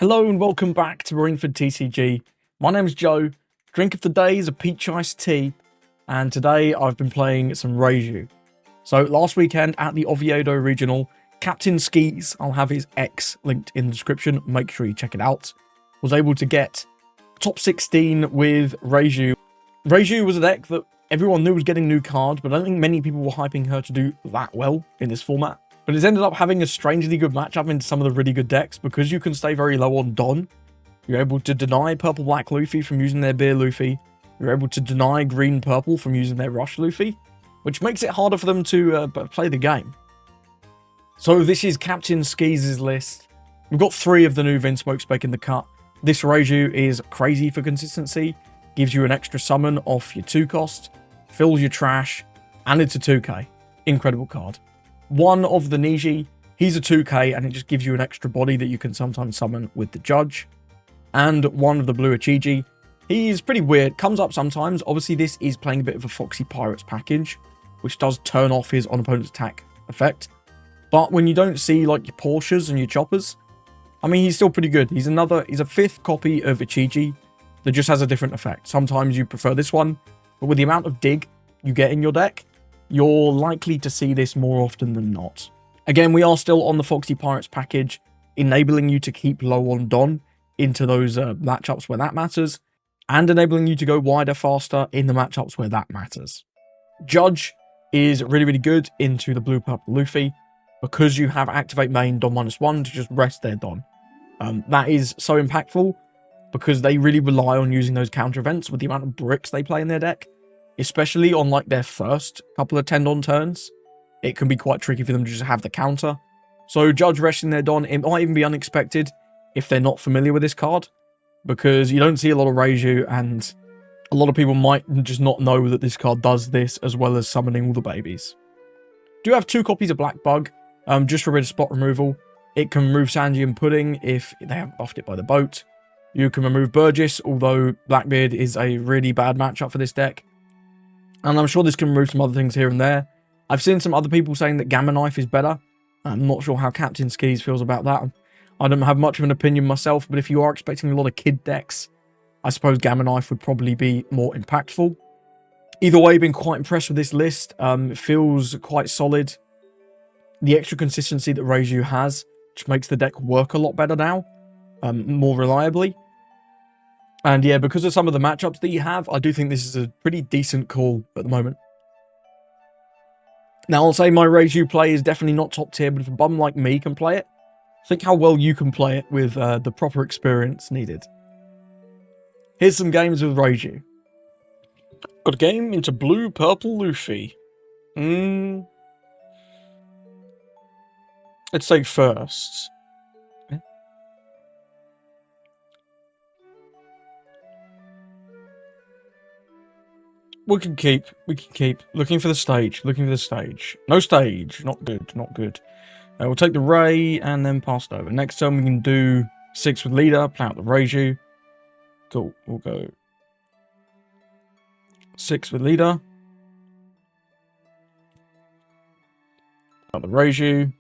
Hello and welcome back to Marineford TCG. My name is Joe. Drink of the day is a peach iced tea, and today I've been playing some Reiju. So last weekend at the Oviedo Regional, Captain Skis, I'll have his X linked in the description, make sure you check it out, was able to get top 16 with Reiju. Reiju was a deck that everyone knew was getting new cards, but I don't think many people were hyping her to do that well in this format. But it's ended up having a strangely good matchup into some of the really good decks because you can stay very low on Don. You're able to deny Purple Black Luffy from using their Beer Luffy. You're able to deny Green Purple from using their Rush Luffy, which makes it harder for them to play the game. So this is Captain Skis' list. We've got 3 of the new Vinsmoke making the cut. This Reiju is crazy for consistency, gives you an extra summon off your 2 cost, fills your trash, and it's a 2k. Incredible card. One of the Niji, he's a 2k and it just gives you an extra body that you can sometimes summon with the Judge. And one of the blue Ichiji, he's pretty weird, comes up sometimes. Obviously this is playing a bit of a Foxy Pirates package, which does turn off his on opponent's attack effect. But when you don't see like your Porsches and your Choppers, I mean, he's still pretty good. He's a 5th copy of Ichiji that just has a different effect. Sometimes you prefer this one, but with the amount of dig you get in your deck, you're likely to see this more often than not. Again, we are still on the Foxy Pirates package, enabling you to keep low on Don into those matchups where that matters, and enabling you to go wider faster in the matchups where that matters. Judge is really, really good into the blue-purple Luffy, because you have activate main Don -1 to just rest their Don. That is so impactful, because they really rely on using those counter events with the amount of bricks they play in their deck. Especially on like their first couple of 10 Don turns, it can be quite tricky for them to just have the counter. So Judge resting their Don, it might even be unexpected if they're not familiar with this card, because you don't see a lot of Reiju, and a lot of people might just not know that this card does this as well as summoning all the babies. Do have 2 copies of Black Bug, just for rid of spot removal. It can remove Sanji and Pudding if they haven't buffed it by the boat. You can remove Burgess, although Blackbeard is a really bad matchup for this deck. And I'm sure this can remove some other things here and there. I've seen some other people saying that Gamma Knife is better. I'm not sure how Captain Skis feels about that. I don't have much of an opinion myself, but if you are expecting a lot of kid decks, I suppose Gamma Knife would probably be more impactful. Either way, been quite impressed with this list. It feels quite solid. The extra consistency that Reiju has, which makes the deck work a lot better now, more reliably. And yeah, because of some of the matchups that you have, I do think this is a pretty decent call at the moment. Now, I'll say my Reiju play is definitely not top tier, but if a bum like me can play it, think how well you can play it with the proper experience needed. Here's some games with Reiju. Got a game into blue-purple Luffy. Let's say first. We can keep. Looking for the stage. No stage. Not good. We'll take the Ray and then pass it over. Next time we can do 6 with leader. Play out the Reiju. Cool. We'll go 6 with leader. Out the Reiju.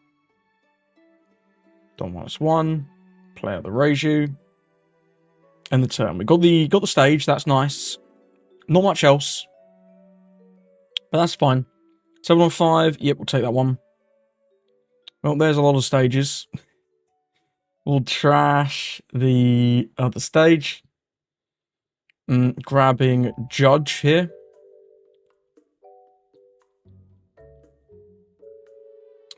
Don -1. Play out the Reiju. And the turn. We got the stage. That's nice. Not much else. But that's fine. 7 on 5. Yep, we'll take that one. Well, there's a lot of stages. We'll trash the other stage. Grabbing Judge here.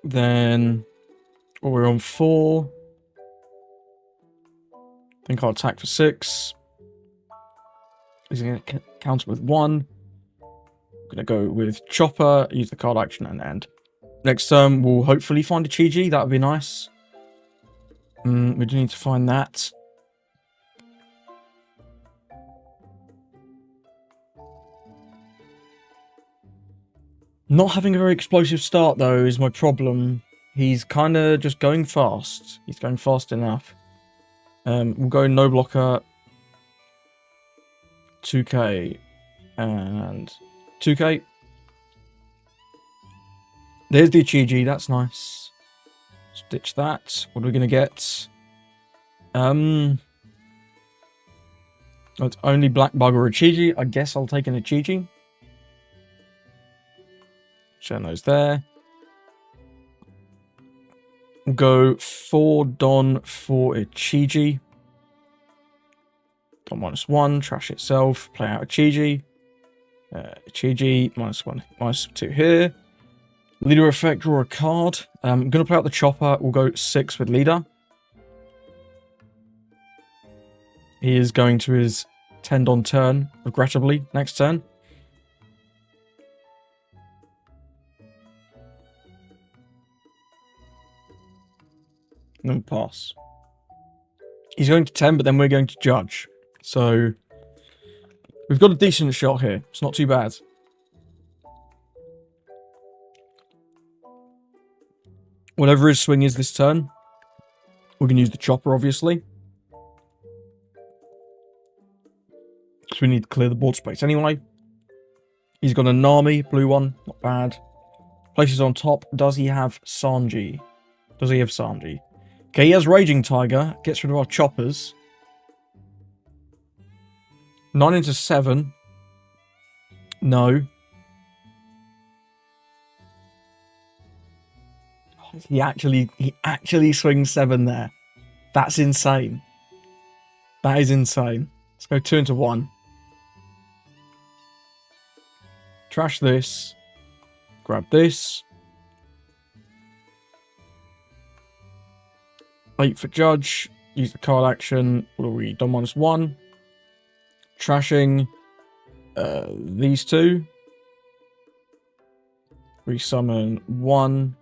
Then we're on 4. I think I'll attack for 6. He's going to counter with 1. I'm going to go with Chopper, use the card action, and end. Next turn, we'll hopefully find a Ichiji. That would be nice. We do need to find that. Not having a very explosive start, though, is my problem. He's kind of just going fast. He's going fast enough. We'll go no blocker. 2k and 2k. There's the Ichiji, that's nice. Stitch that. What are we going to get? It's only Black Bug or Ichiji. I guess I'll take an Ichiji. Showing those there. We'll go 4 Don for Ichiji. Don -1, trash itself. Play out Ichiji. Ichiji, -1, -2 here. Leader effect, draw a card. I'm going to play out the Chopper. We'll go 6 with leader. He is going to his 10 Don turn, regrettably, next turn. And then pass. He's going to 10, but then we're going to judge. So, we've got a decent shot here. It's not too bad. Whatever his swing is this turn, we can use the Chopper, obviously. Because we need to clear the board space anyway. He's got a Nami, blue one, not bad. Places on top. Does he have Sanji? Does he have Sanji? Okay, he has Raging Tiger. Gets rid of our Choppers. 9 into 7. No. He actually swings 7 there. That's insane. That is insane. Let's go 2 into 1. Trash this. Grab this. 8 for judge. Use the card action. What are we? Don -1. Trashing these two. Resummon 1,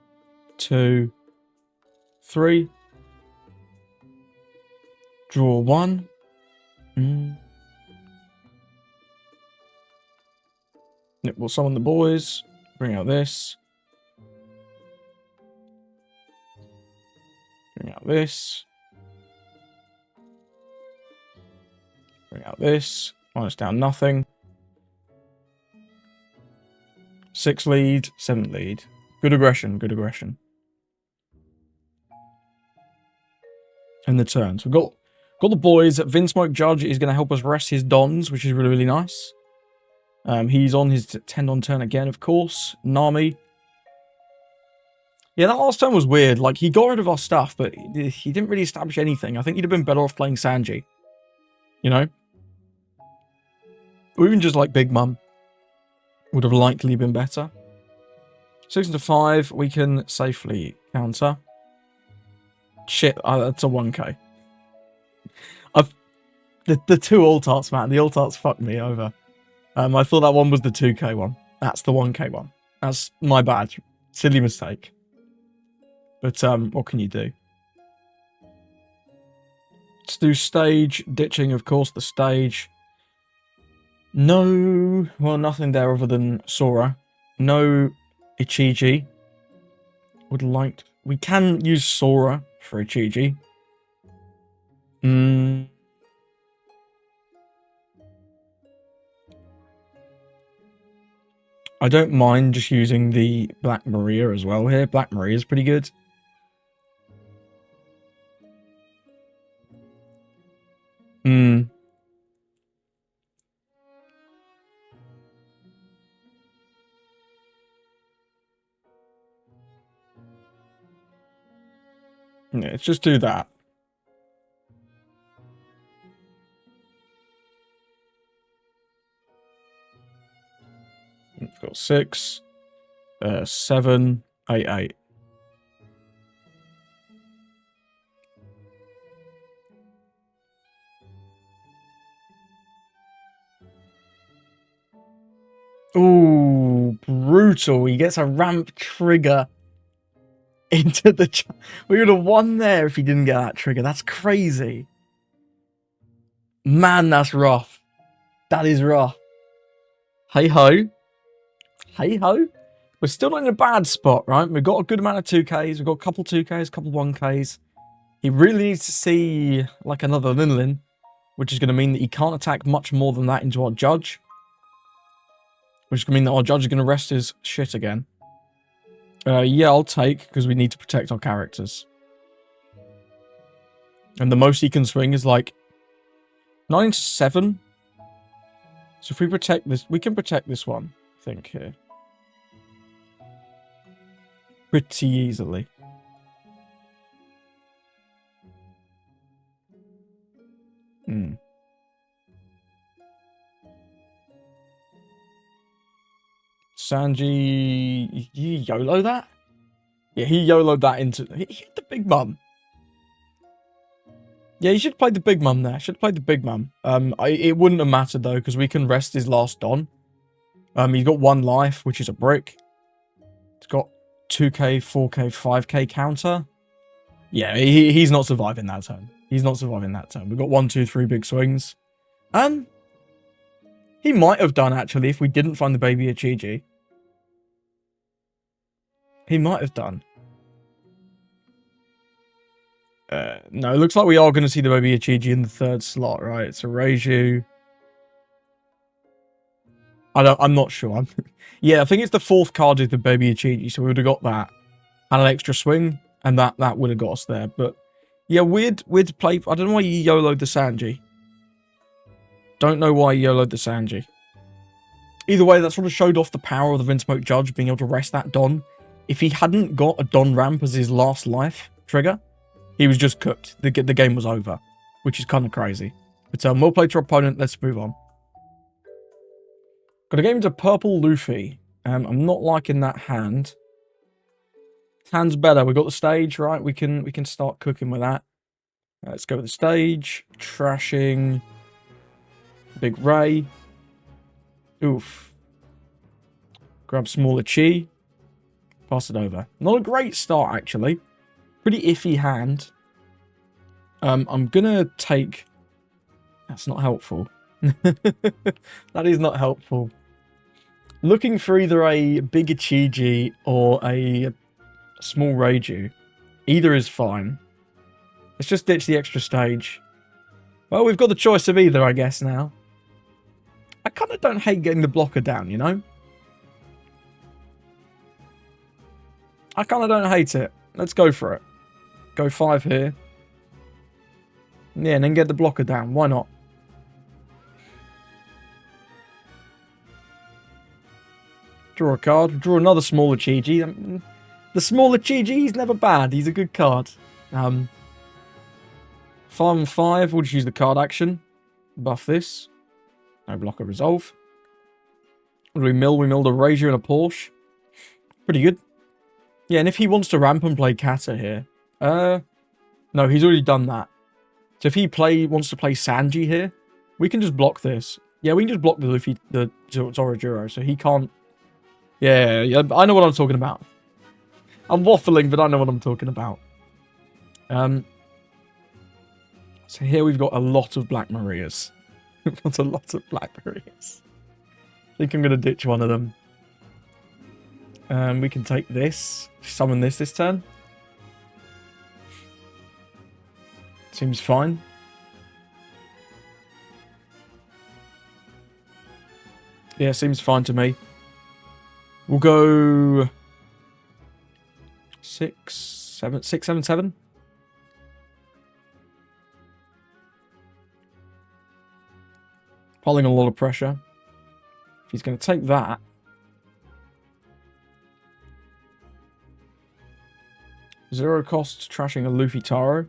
2, 3. Draw 1. We'll summon the boys. Bring out this. Bring out this. Bring out this. Minus down nothing. 6 lead, 7 lead. Good aggression, good aggression. And the turns. We've got the boys. Vinsmoke Judge is going to help us rest his Dons, which is really, really nice. He's on his 10 Don turn again, of course. Nami. Yeah, that last turn was weird. Like, he got rid of our stuff, but he didn't really establish anything. I think he'd have been better off playing Sanji. You know? Or even just, like, Big Mum. Would have likely been better. 6 into 5, we can safely counter. Shit, that's a 1k. The 2 alt arts, man. The alt arts fucked me over. I thought that one was the 2k one. That's the 1k one. That's my bad. Silly mistake. But, what can you do? Let's do stage. Ditching, of course, the stage. No... Well, nothing there other than Sora. No Ichiji. Would like... We can use Sora for Ichiji. I don't mind just using the Black Maria as well here. Black Maria is pretty good. Yeah, let's just do that. We've got 6, 7, 8, 8. Ooh, brutal. He gets a ramp trigger into the... We would have won there if he didn't get that trigger. That's crazy. Man, that's rough. That is rough. Hey-ho. Hey-ho. We're still not in a bad spot, right? We've got a good amount of 2Ks. We've got a couple 2Ks, a couple 1Ks. He really needs to see, like, another Linlin, which is going to mean that he can't attack much more than that into our judge. Which is going to mean that our judge is going to rest his shit again. Yeah, I'll take, because we need to protect our characters. And the most he can swing is like 9 to 7. So if we protect this, we can protect this one, I think, here. Pretty easily. Sanji, he YOLO that? Yeah, he YOLO'd that into... He hit the big mum. Yeah, he should play the big mum there. Should play the big mum. It wouldn't have mattered, though, because we can rest his last Don. He's got 1 life, which is a brick. It's got 2k, 4k, 5k counter. Yeah, he's not surviving that turn. He's not surviving that turn. We've got 1, 2, 3 big swings. He might have done, actually, if we didn't find the baby Ichiji. He might have done. No, it looks like we are going to see the baby Ichiji in the 3rd slot, right? It's a Reiju. I'm not sure. Yeah, I think it's the 4th card is the baby Ichiji, so we would have got that. And an extra swing, and that would have got us there. But, yeah, weird play. I don't know why you YOLO'd the Sanji. Don't know why you YOLO'd the Sanji. Either way, that sort of showed off the power of the Vinsmoke Judge being able to rest that Don. If he hadn't got a Don ramp as his last life trigger, he was just cooked. The game was over, which is kind of crazy. But well played to our opponent. Let's move on. Got a game into purple Luffy. I'm not liking that hand. This hand's better. We got the stage, right? We can start cooking with that. Let's go with the stage. Trashing. Big Ray. Oof. Grab smaller Chi. Pass it over. Not a great start, actually. Pretty iffy hand. I'm gonna take... That's not helpful. That is not helpful. Looking for either a big Ichiji or a small Reiju. Either is fine. Let's just ditch the extra stage. Well, we've got the choice of either, I guess, now. I kind of don't hate getting the blocker down, you know? I kind of don't hate it. Let's go for it. Go 5 here. Yeah, and then get the blocker down. Why not? Draw a card. Draw another smaller Ichiji. The smaller Ichiji is never bad. He's a good card. 5 and 5. We'll just use the card action. Buff this. No blocker resolve. What do we mill? We milled a Reiju and a Porche. Pretty good. Yeah, and if he wants to ramp and play Kata here. No, he's already done that. So if he wants to play Sanji here, we can just block this. Yeah, we can just block the Luffy, the Zorojuro, so he can't... Yeah, I know what I'm talking about. I'm waffling, but I know what I'm talking about. So here we've got a lot of Black Marias. We've got a lot of Black Marias. I think I'm going to ditch one of them. We can take this. Summon this turn. Seems fine. Yeah, seems fine to me. We'll go 6-7-7. Piling a lot of pressure. If he's going to take that. Zero cost trashing a Luffy Taro.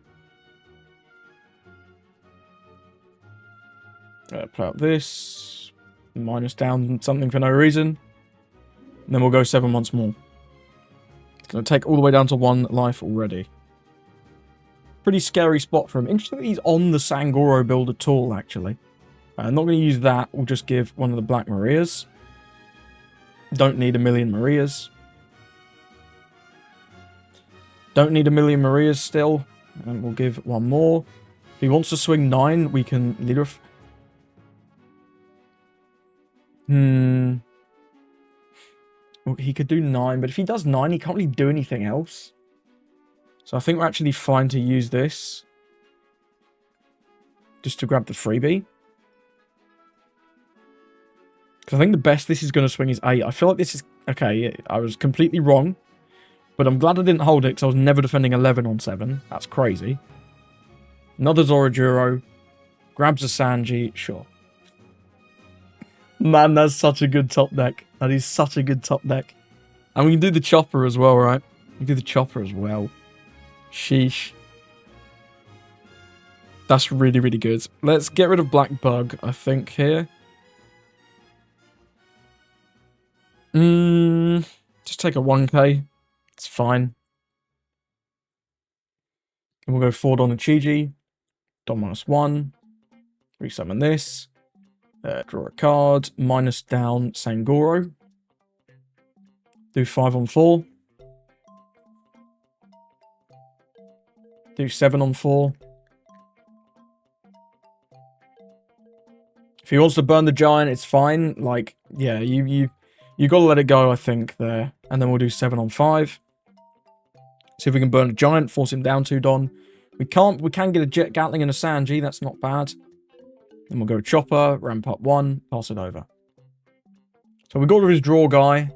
Play out this. Minus down something for no reason. And then we'll go 7 once more. It's going to take all the way down to 1 life already. Pretty scary spot for him. Interesting that he's on the Sangoro build at all, actually. I'm not going to use that. We'll just give one of the Black Marias. Don't need a million Marias. Don't need a million Marias still. And we'll give one more. If he wants to swing 9, we can leader... Well, he could do 9, but if he does 9, he can't really do anything else. So I think we're actually fine to use this. Just to grab the freebie. Because I think the best this is going to swing is 8. I feel like this is... Okay, I was completely wrong. But I'm glad I didn't hold it, because I was never defending 11 on 7. That's crazy. Another Zorajuro. Grabs a Sanji. Sure. Man, that's such a good top deck. That is such a good top deck. And we can do the Chopper as well, right? We can do the Chopper as well. Sheesh. That's really, really good. Let's get rid of Black Bug, I think, here. Just take a 1k. It's fine. And we'll go forward on Ichiji. Don -1. Resummon this. Draw a card. Minus down Sangoro. Do 5 on 4. Do 7 on 4. If he wants to burn the giant, it's fine. Like, yeah, you gotta let it go, I think, there. And then we'll do 7 on 5. See if we can burn a giant, force him down 2 Don. We can get a Jet Gatling and a Sanji, that's not bad. Then we'll go Chopper, ramp up 1, pass it over. So we got rid of his draw guy.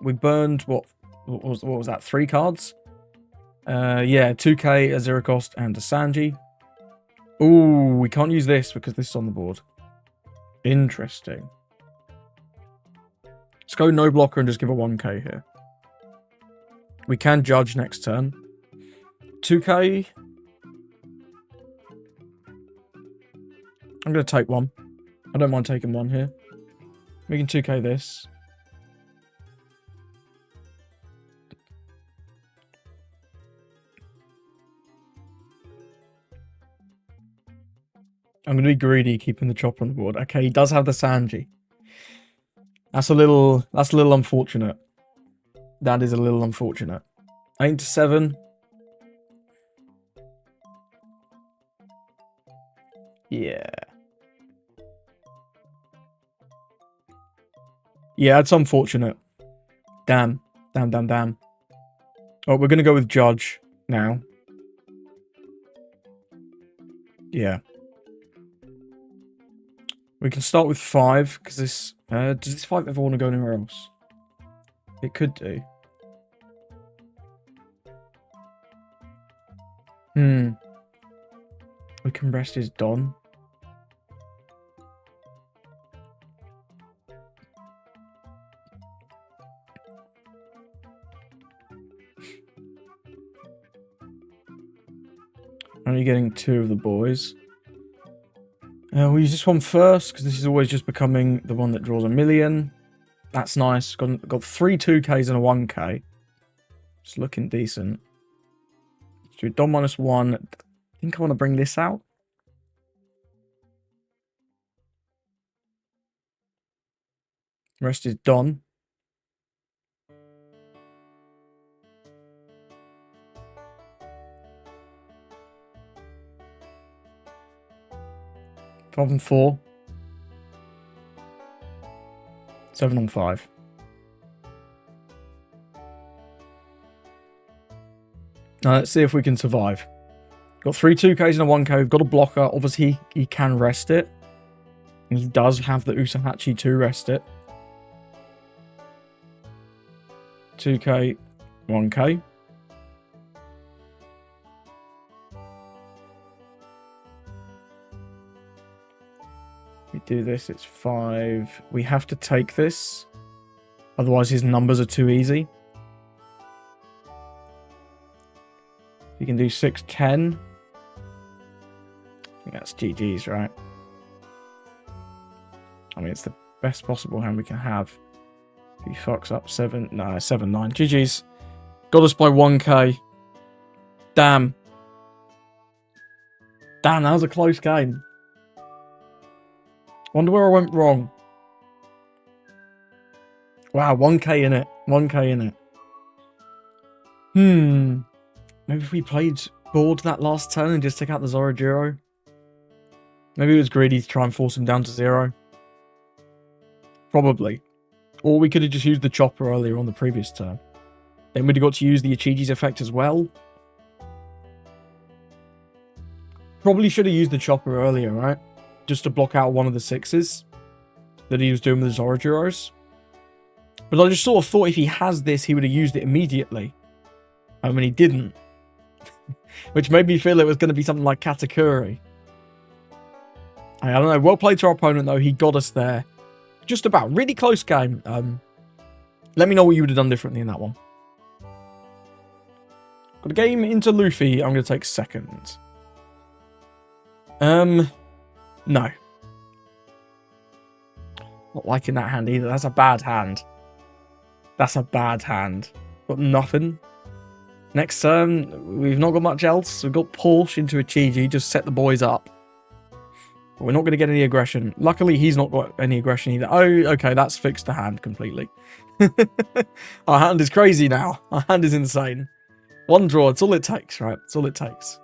We burned, what was that, 3 cards? Yeah, 2k, a 0 cost, and a Sanji. Ooh, we can't use this because this is on the board. Interesting. Let's go no blocker and just give a 1k here. We can judge next turn. 2k. I'm going to take 1. I don't mind taking 1 here. We can 2k this. I'm going to be greedy, keeping the Chopper on the board. Okay, he does have the Sanji. That's a little unfortunate. That is a little unfortunate. 8 to 7. Yeah. Yeah, it's unfortunate. Damn. Damn. Oh, we're going to go with Judge now. Yeah. We can start with 5, because this... does this 5 ever want to go anywhere else? It could do. We can rest his Don. Only getting 2 of the boys. We'll use this one first, because this is always just becoming the one that draws a million. That's nice. Got 3 2Ks and a 1K. It's looking decent. Let's do Don -1. I think I want to bring this out. Rest is Don. Five and 4. 7 on 5. Now let's see if we can survive. Got 3 2Ks and a 1K. We've got a blocker. Obviously, he can rest it. And he does have the Usahachi to rest it. 2K, 1K. We do this, it's 5. We have to take this. Otherwise, his numbers are too easy. You can do 6, 10. I think that's GG's, right? I mean, it's the best possible hand we can have. He fucks up 7. No, 7, 9. GG's. Got us by 1k. Damn. Damn, that was a close game. Wonder where I went wrong. Wow, 1k in it. 1k in it. Maybe if we played board that last turn and just took out the Zorajuro. Maybe it was greedy to try and force him down to 0. Probably. Or we could have just used the Chopper earlier on the previous turn. Then we'd have got to use the Ichiji's effect as well. Probably should have used the Chopper earlier, right? Just to block out one of the 6s that he was doing with the Zorajuros. But I just sort of thought if he has this, he would have used it immediately. I mean, he didn't. which made me feel it was going to be something like Katakuri. I don't know. Well played to our opponent, though. He got us there. Just about. Really close game. Let me know what you would have done differently in that one. Got a game into Luffy. I'm going to take second. No. Not liking that hand either. That's a bad hand. That's a bad hand. Got nothing. Next turn, we've not got much else. We've got Porsche into Ichiji. Just set the boys up. But we're not going to get any aggression. Luckily, he's not got any aggression either. Oh, okay. That's fixed the hand completely. Our hand is crazy now. Our hand is insane. One draw. It's all it takes, right? It's all it takes.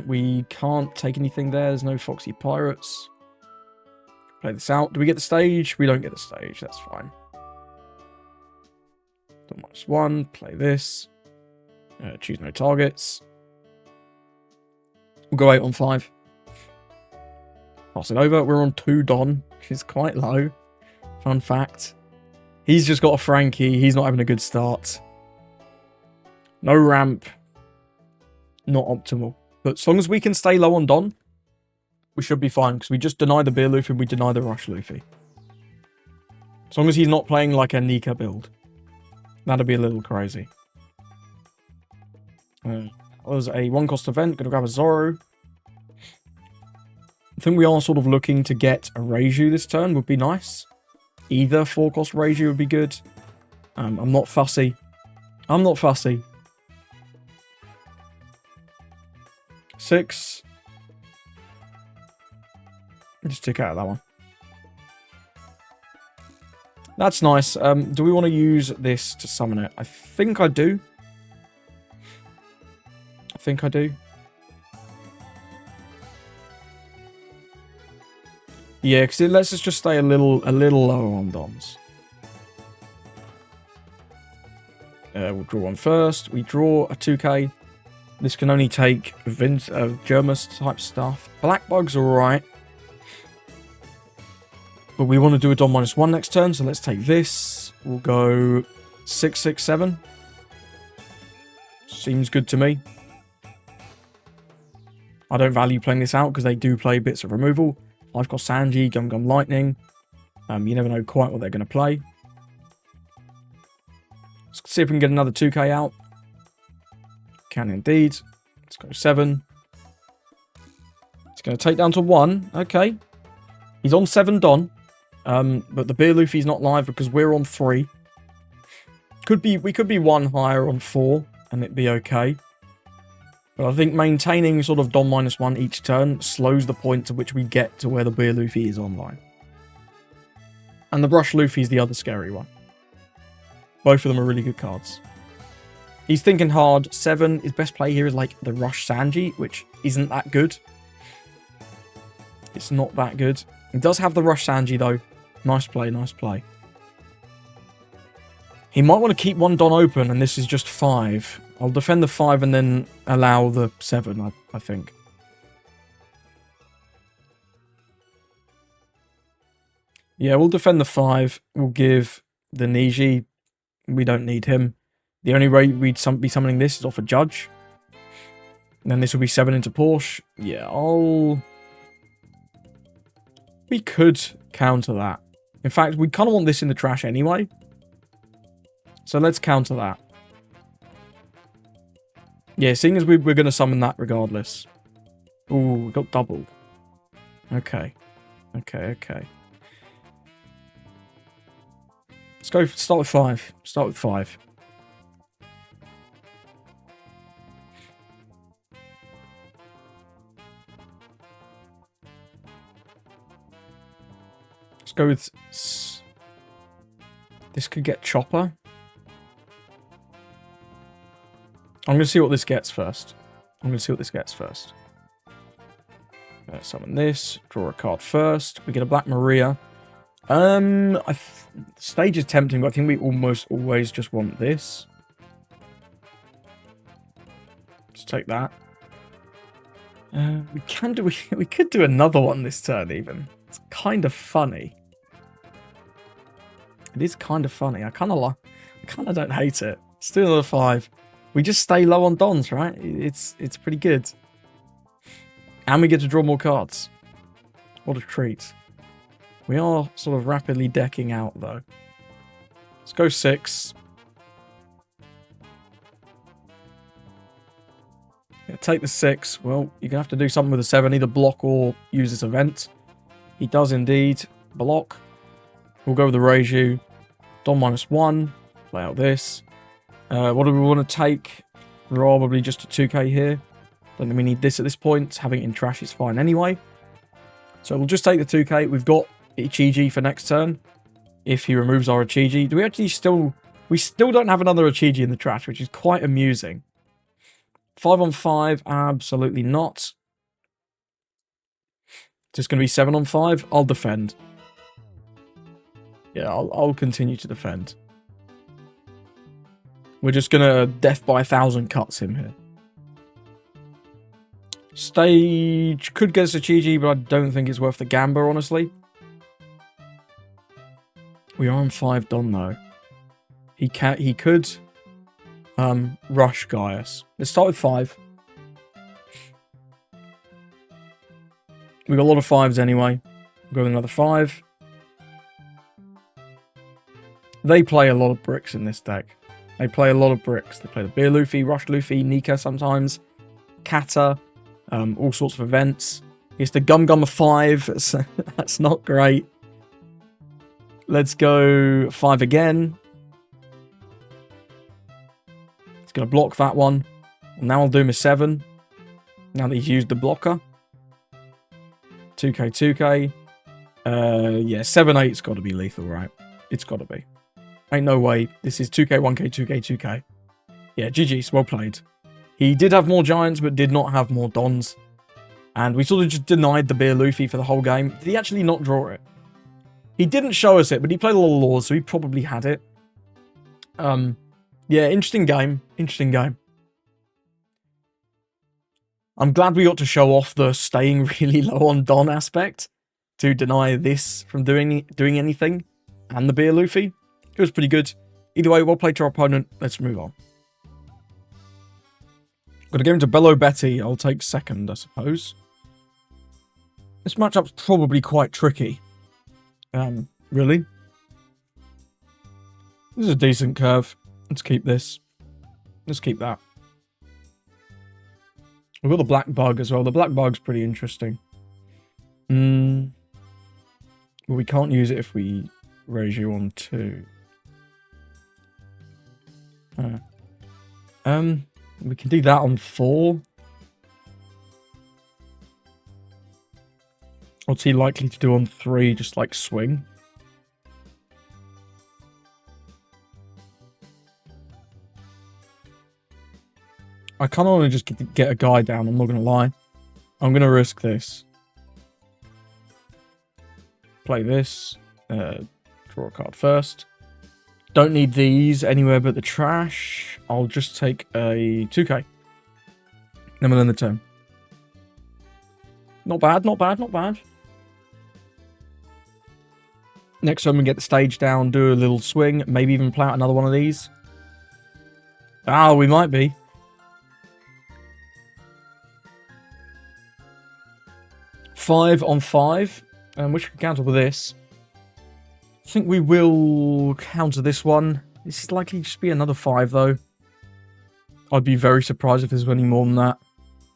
We can't take anything there. There's no Foxy Pirates. Play this out. Do we get the stage? We don't get the stage. That's fine. -1. Play this. Choose no targets. We'll go 8 on 5. Pass it over. We're on 2 Don, which is quite low. Fun fact. He's just got a Frankie. He's not having a good start. No ramp. Not optimal. But as long as we can stay low on Don, we should be fine. Because we just deny the Beer Luffy and we deny the Rush Luffy. As long as he's not playing like a Nika build. That'd be a little crazy. That was a 1-cost event. Gonna grab a Zoro. I think we are sort of looking to get a Reiju this turn. Would be nice. Either 4-cost Reiju would be good. I'm not fussy. I'm not fussy. 6. Just tick out of that one. That's nice. Do we want to use this to summon it? I think I do. I think I do. Yeah, because it lets us just stay a little lower on Dons. We'll draw one first. We draw a 2k. This can only take GERMA type stuff. Black Bug's alright. But we want to do a Don -1 next turn, so let's take this. We'll go 6/6/7. Seems good to me. I don't value playing this out because they do play bits of removal. I've got Sanji, Gum Gum Lightning. You never know quite what they're going to play. Let's see if we can get another 2k out. Can indeed. Let's go 7. It's going to take down to 1. Okay. He's on 7 Don. But the Beer Luffy's not live because we're on 3. We could be 1 higher on 4 and it'd be okay. But I think maintaining sort of Don -1 each turn slows the point to which we get to where the Beer Luffy is online. And the Brush Luffy is the other scary one. Both of them are really good cards. He's thinking hard. 7, his best play here is like the Rush Sanji, which isn't that good. It's not that good. He does have the Rush Sanji though. Nice play, nice play. He might want to keep 1 Don open and this is just 5. I'll defend the 5 and then allow the 7, I think. Yeah, we'll defend the 5. We'll give the Niji. We don't need him. The only way we'd be summoning this is off a Judge. And then this will be 7 into Porsche. Yeah, we could counter that. In fact, we kind of want this in the trash anyway. So let's counter that. Yeah, seeing as we're going to summon that regardless. Ooh, we got doubled. Okay. Okay. Let's go start with 5. Start with 5. Let's go with... This could get Chopper. I'm going to see what this gets first. Summon this. Draw a card first. We get a Black Maria. Stage is tempting, but I think we almost always just want this. Let's take that. We could do another one this turn even. It's kind of funny. It is kind of funny. I kind of don't hate it. Still another 5. We just stay low on dons, right? It's pretty good. And we get to draw more cards. What a treat. We are sort of rapidly decking out, though. Let's go 6. Yeah, take the 6. Well, you're going to have to do something with the 7. Either block or use this event. He does indeed block. We'll go with the Reiju. Don -1. Play out this. What do we want to take? Probably just a 2k here. Don't think we need this at this point. Having it in trash is fine anyway. So we'll just take the 2k. We've got Ichiji for next turn. If he removes our Ichiji. Do we actually still... We still don't have another Ichiji in the trash, which is quite amusing. 5 on 5? Absolutely not. Just going to be 7 on 5? I'll defend. Yeah, I'll continue to defend. We're just going to death by 1,000 cuts him here. Stage could get us a Ichiji, but I don't think it's worth the gamble, honestly. We are on 5 Don, though. He could rush Gaius. Let's start with 5. We've got a lot of 5s anyway. We'll go with another 5. They play a lot of bricks in this deck. They play a lot of bricks. They play the Beer Luffy, Rush Luffy, Nika sometimes, Kata, all sorts of events. It's the Gum Gum 5. So that's not great. Let's go 5 again. He's going to block that one. Now I'll do him a 7. Now that he's used the blocker. 2k, 2k. Yeah, 7-8's got to be lethal, right? It's got to be. Ain't no way. This is 2k, 1k, 2k, 2k. Yeah, GG's. Well played. He did have more Giants, but did not have more Dons. And we sort of just denied the Beer Luffy for the whole game. Did he actually not draw it? He didn't show us it, but he played a lot of laws, so he probably had it. Yeah, interesting game. Interesting game. I'm glad we got to show off the staying really low on Don aspect to deny this from doing anything. And the Beer Luffy. It was pretty good. Either way, well played to our opponent. Let's move on. Got to go into Belo Betty. I'll take second, I suppose. This matchup's probably quite tricky. Really? This is a decent curve. Let's keep this. Let's keep that. We've got the Black Bug as well. The Black Bug's pretty interesting. Well, we can't use it if we Reiju on 2. We can do that on 4. What's he likely to do on 3? Just like swing. I kind of want to just get a guy down, I'm not going to lie. I'm going to risk this. Play this. Draw a card first. Don't need these anywhere but the trash. I'll just take a 2k. Then we'll end the turn. Not bad, not bad, not bad. Next time we get the stage down, do a little swing. Maybe even play out another one of these. Ah, we might be. Five on 5. Which can counter with this. I think we will counter this one. This is likely to just be another 5, though. I'd be very surprised if there's any more than that.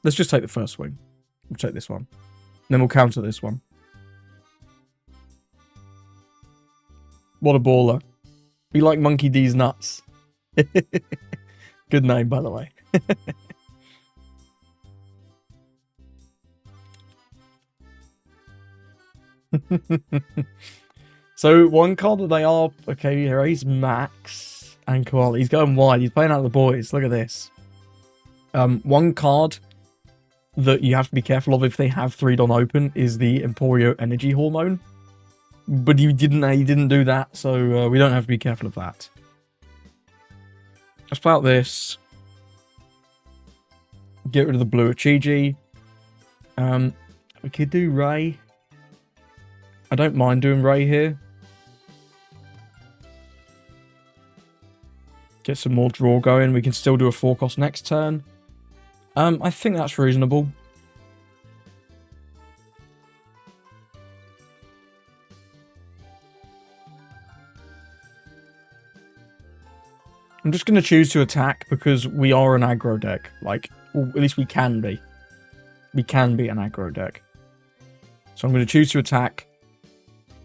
Let's just take the first swing. We'll take this one. Then we'll counter this one. What a baller. Be like Monkey D's nuts. Good name, by the way. So, one card that they are... Okay, here he's Max and Koala. He's going wide. He's playing out the boys. Look at this. One card that you have to be careful of if they have 3 Don open is the Emporio Energy Hormone. But he didn't do that, so we don't have to be careful of that. Let's play out this. Get rid of the blue Ichiji. We could do Ray. I don't mind doing Ray here. Get some more draw going. We can still do a 4-cost next turn. I think that's reasonable. I'm just going to choose to attack because we are an aggro deck. Like, well, at least we can be. We can be an aggro deck. So I'm going to choose to attack.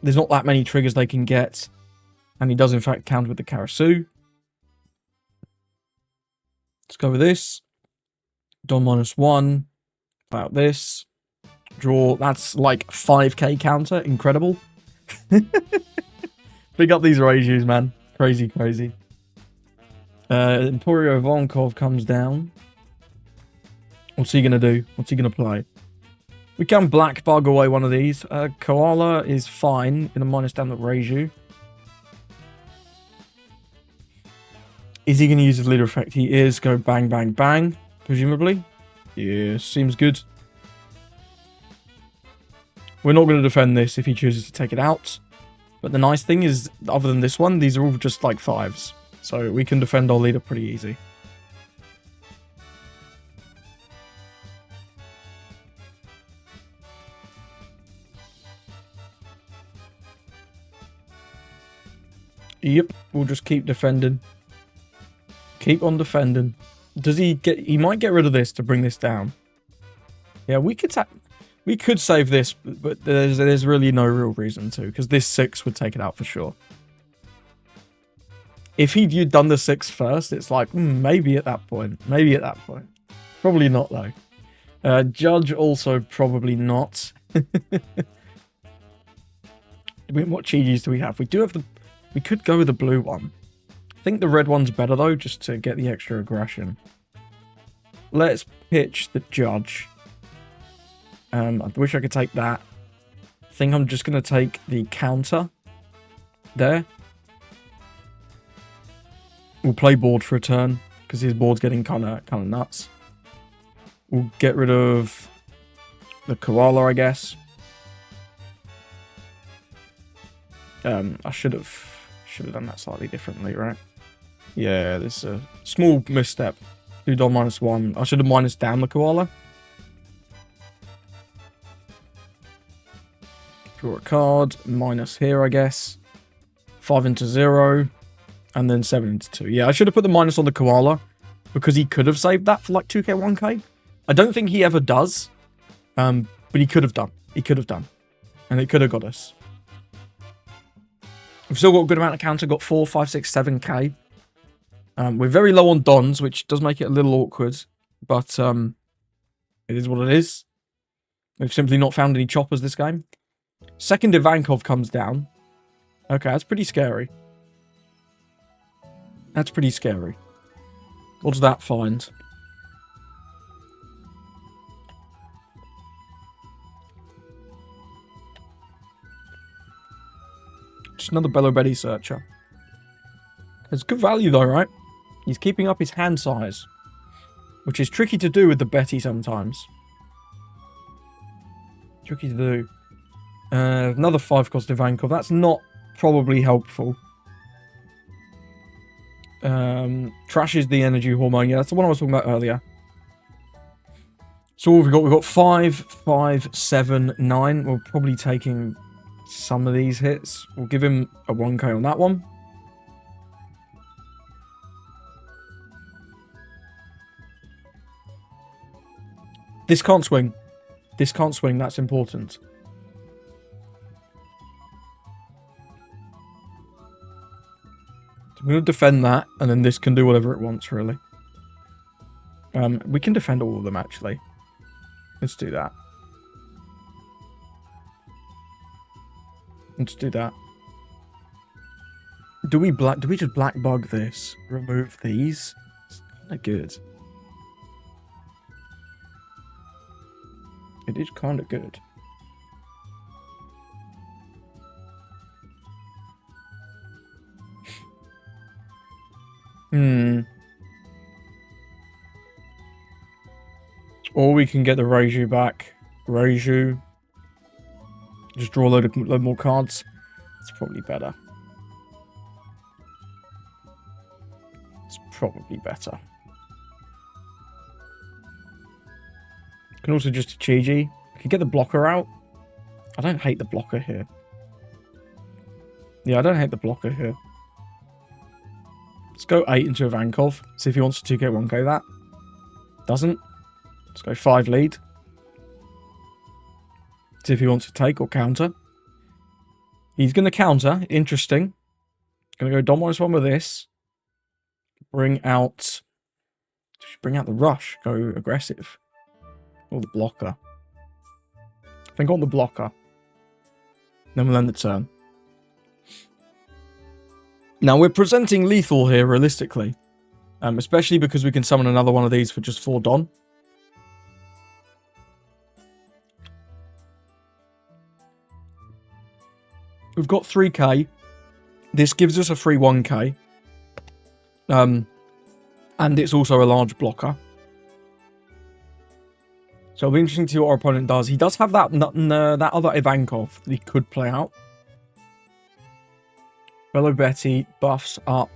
There's not that many triggers they can get. And he does, in fact, counter with the Karasu. Let's go with this. Don -1. About this. Draw. That's like 5k counter. Incredible. Big up these Reijus, man. Crazy, crazy. Emporio Vonkov comes down. What's he going to do? What's he going to play? We can Black Bug away one of these. Koala is fine. Going to minus down the Reiju. Is he going to use his leader effect? He is. Go bang, bang, bang. Presumably. Yeah, seems good. We're not going to defend this if he chooses to take it out. But the nice thing is, other than this one, these are all just like 5s. So we can defend our leader pretty easy. Yep, we'll just keep defending. Keep on defending. Does he get... He might get rid of this to bring this down. Yeah, we could save this, but there's really no real reason to, because this 6 would take it out for sure. If he'd done the 6 first, it's like, maybe at that point. Maybe at that point. Probably not, though. Judge also probably not. What Ichijis do we have? We do have the... We could go with the blue one. I think the red one's better, though, just to get the extra aggression. Let's pitch the Judge. I wish I could take that. I think I'm just going to take the counter. There. We'll play board for a turn, because his board's getting kind of nuts. We'll get rid of the Koala, I guess. I should have done that slightly differently, right? Yeah, this is a small misstep. Do Don -1. I should have minus down the Koala. Draw a card. Minus here, I guess. 5 into 0. And then 7 into 2. Yeah, I should have put the minus on the Koala. Because he could have saved that for like 2k, 1k. I don't think he ever does. But he could have done. He could have done. And it could have got us. We've still got a good amount of counter. Got 4, 5, 6, 7k. We're very low on Dons, which does make it a little awkward. But it is what it is. We've simply not found any choppers this game. Second Ivankov comes down. Okay, that's pretty scary. That's pretty scary. What does that find? Just another Belo Betty searcher. It's good value though, right? He's keeping up his hand size. Which is tricky to do with the Betty sometimes. Tricky to do. Another 5-cost Ivankov. That's not probably helpful. Trashes the energy hormone. Yeah, that's the one I was talking about earlier. So what have we got? We've got 5, 5, 7, 9. We're probably taking some of these hits. We'll give him a 1k on that one. This can't swing. This can't swing. That's important. I'm going to defend that, and then this can do whatever it wants, really. We can defend all of them, actually. Let's do that. Let's do that. Do we just black bug this? Remove these? It's kind of good. It is kind of good. Or we can get the Reiju back. Reiju. Just draw a load more cards. It's probably better. It's probably better. Can also just Ichiji. Could get the blocker out. I don't hate the blocker here. Yeah, I don't hate the blocker here. Let's go 8 into Ivankov. See if he wants to 2k 1k that. Doesn't. Let's go 5 lead. See if he wants to take or counter. He's going to counter. Interesting. Going to go Dom -1 with this. Bring out the rush. Go aggressive. Or the blocker. I think on the blocker. Then we'll end the turn. Now we're presenting lethal here realistically. Especially because we can summon another one of these for just 4 Don. We've got 3k. This gives us a free 1k. And it's also a large blocker. So it'll be interesting to see what our opponent does. He does have that other Ivankov that he could play out. Belo Betty buffs up.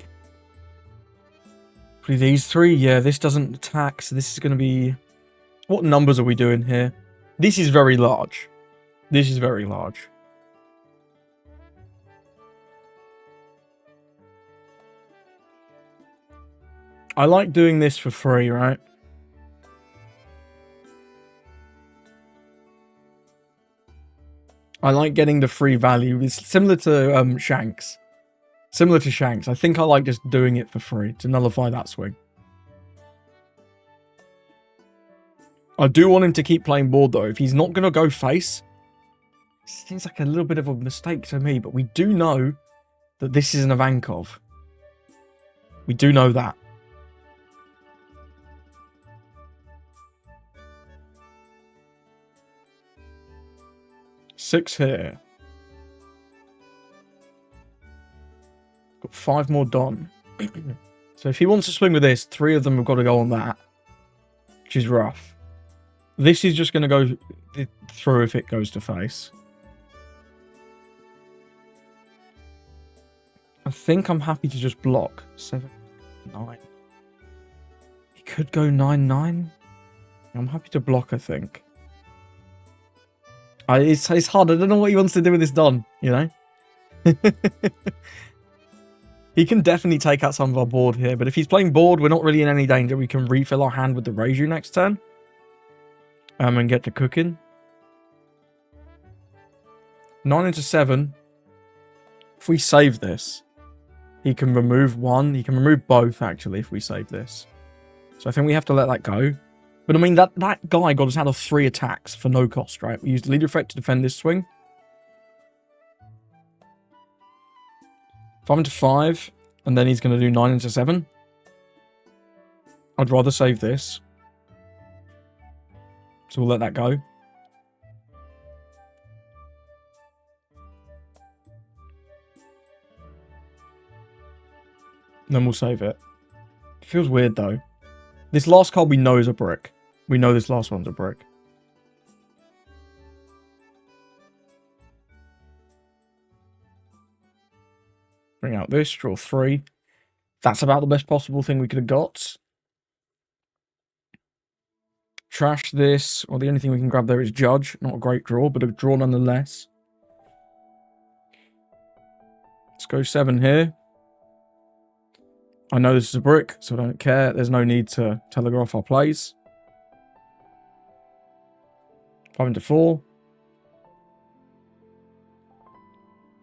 Probably these 3. Yeah, this doesn't attack, so this is going to be... What numbers are we doing here? This is very large. This is very large. I like doing this for free, right? I like getting the free value. It's similar to Shanks. Similar to Shanks. I think I like just doing it for free to nullify that swing. I do want him to keep playing board, though. If he's not going to go face, it seems like a little bit of a mistake to me, but we do know that this is an Ivankov. We do know that. Six here. Got 5 more Don. So if he wants to swing with this, 3 of them have got to go on that. Which is rough. This is just going to go through if it goes to face. I think I'm happy to just block. 7, 9. He could go 9, 9. I'm happy to block, I think. It's hard. I don't know what he wants to do with this Don, you know? He can definitely take out some of our board here, but if he's playing board, we're not really in any danger. We can refill our hand with the Reiju next turn. And get to cooking. 9 into 7. If we save this, he can remove 1. He can remove both, actually, if we save this. So I think we have to let that go. But I mean, that guy got us out of 3 attacks for no cost, right? We used leader effect to defend this swing. 5 into 5. And then he's going to do 9 into 7. I'd rather save this. So we'll let that go. Then we'll save it. Feels weird, though. This last card we know is a brick. We know this last one's a brick. Bring out this, draw 3. That's about the best possible thing we could have got. Trash this. Well, the only thing we can grab there is Judge. Not a great draw, but a draw nonetheless. Let's go 7 here. I know this is a brick, so I don't care. There's no need to telegraph our plays. 5 into 4.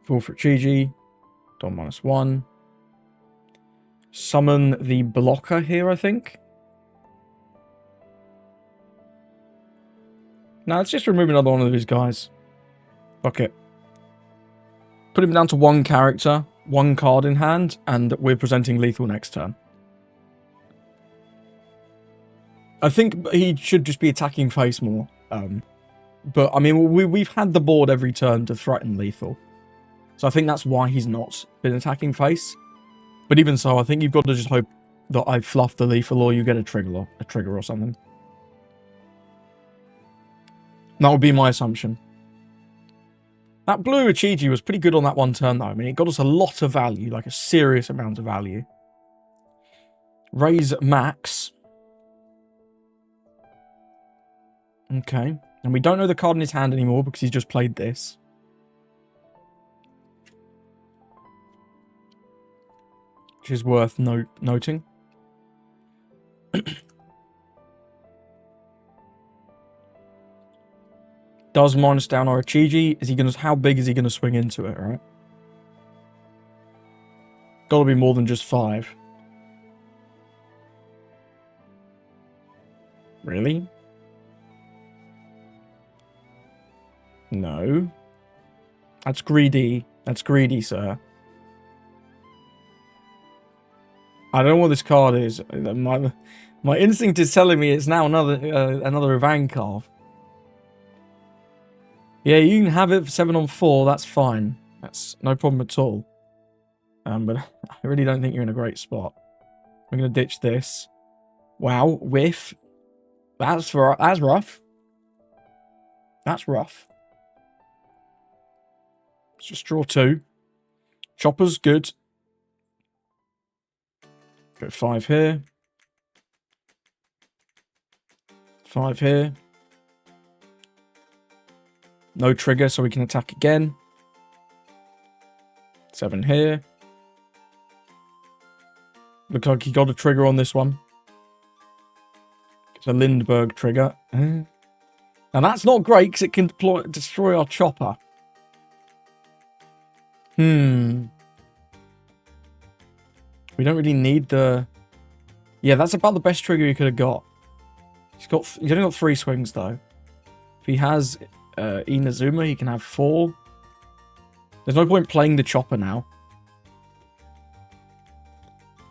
4 for Ichiji. Don -1. Summon the blocker here, I think. No, let's just remove another one of these guys. Fuck it. Put him down to 1 character, 1 card in hand, and we're presenting lethal next turn. I think he should just be attacking face more. But, I mean, we've had the board every turn to threaten lethal. So I think that's why he's not been attacking face. But even so, I think you've got to just hope that I fluff the lethal or you get a trigger or something. That would be my assumption. That blue Ichiji was pretty good on that one turn, though. I mean, it got us a lot of value, like a serious amount of value. Raise max. Okay. And we don't know the card in his hand anymore because he's just played this. Which is worth noting. Does minus down our Ichiji. Is he gonna? How big is he gonna swing into it? Right. Gotta be more than just 5. Really? No. That's greedy. That's greedy, sir. I don't know what this card is. My instinct is telling me it's now another Ivankov. Yeah, you can have it for 7 on 4. That's fine. That's no problem at all. But I really don't think you're in a great spot. We're gonna ditch this. Wow, whiff. That's rough. That's rough. Let's just draw 2. Chopper's good. Go 5 here. 5 here. No trigger, so we can attack again. 7 here. Looks like he got a trigger on this one. It's a Lindbergh trigger. Now that's not great because it can destroy our chopper. We don't really need the... Yeah, that's about the best trigger he could have got. He's only got 3 swings though. If he has Inazuma, he can have 4. There's no point playing the chopper now.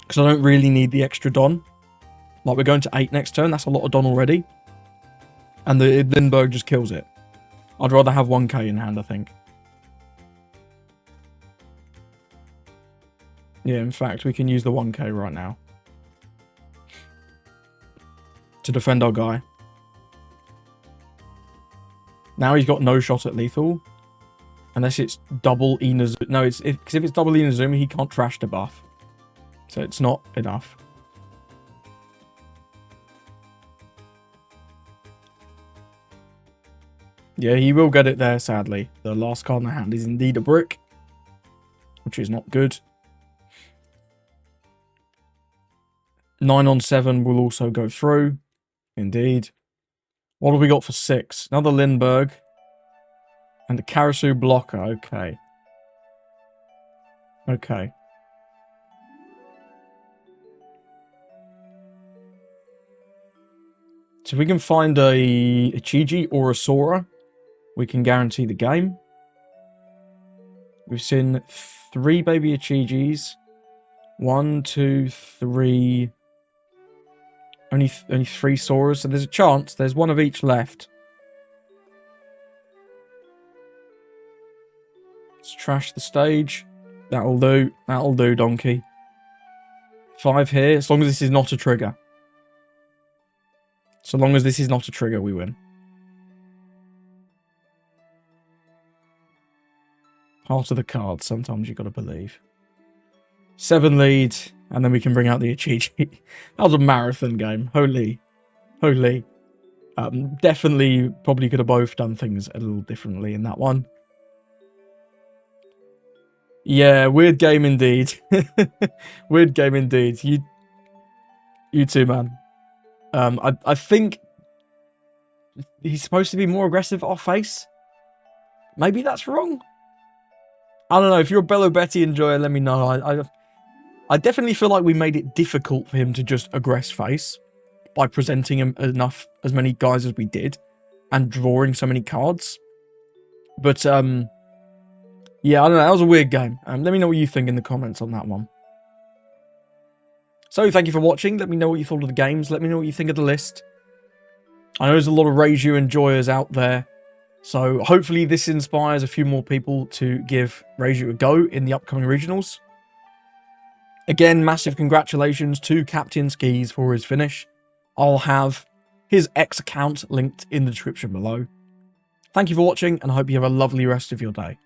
Because I don't really need the extra Don. Like, we're going to 8 next turn. That's a lot of Don already. And the Lindbergh just kills it. I'd rather have 1k in hand, I think. Yeah, in fact, we can use the 1k right now. To defend our guy. Now he's got no shot at lethal. Unless it's double Inazuma. No, because if it's double Inazuma, he can't trash the buff. So it's not enough. Yeah, he will get it there, sadly. The last card in the hand is indeed a brick. Which is not good. 9 on 7 will also go through. Indeed. What have we got for 6? Another Lindbergh. And a Karasu blocker. Okay. Okay. So if we can find a Ichiji or a Sora, we can guarantee the game. We've seen 3 baby Ichijis. 1, 2, 3... Only 3 Soras, so there's a chance. There's 1 of each left. Let's trash the stage. That'll do. That'll do, donkey. 5 here, as long as this is not a trigger. So long as this is not a trigger, we win. Heart of the cards, sometimes you gotta believe. 7 lead, and then we can bring out the Ichiji. That was a marathon game. Holy. Holy. Definitely, probably could have both done things a little differently in that one. Yeah, weird game indeed. Weird game indeed. You too, man. I think he's supposed to be more aggressive off face. Maybe that's wrong. I don't know. If you're a Belo Betty enjoyer, let me know. I definitely feel like we made it difficult for him to just aggress face by presenting him as many guys as we did and drawing so many cards. But yeah, I don't know. That was a weird game. Let me know what you think in the comments on that one. So, thank you for watching. Let me know what you thought of the games. Let me know what you think of the list. I know there's a lot of Reiju enjoyers out there. So, hopefully this inspires a few more people to give Reiju a go in the upcoming regionals. Again, massive congratulations to Captain Skis for his finish. I'll have his X account linked in the description below. Thank you for watching, and I hope you have a lovely rest of your day.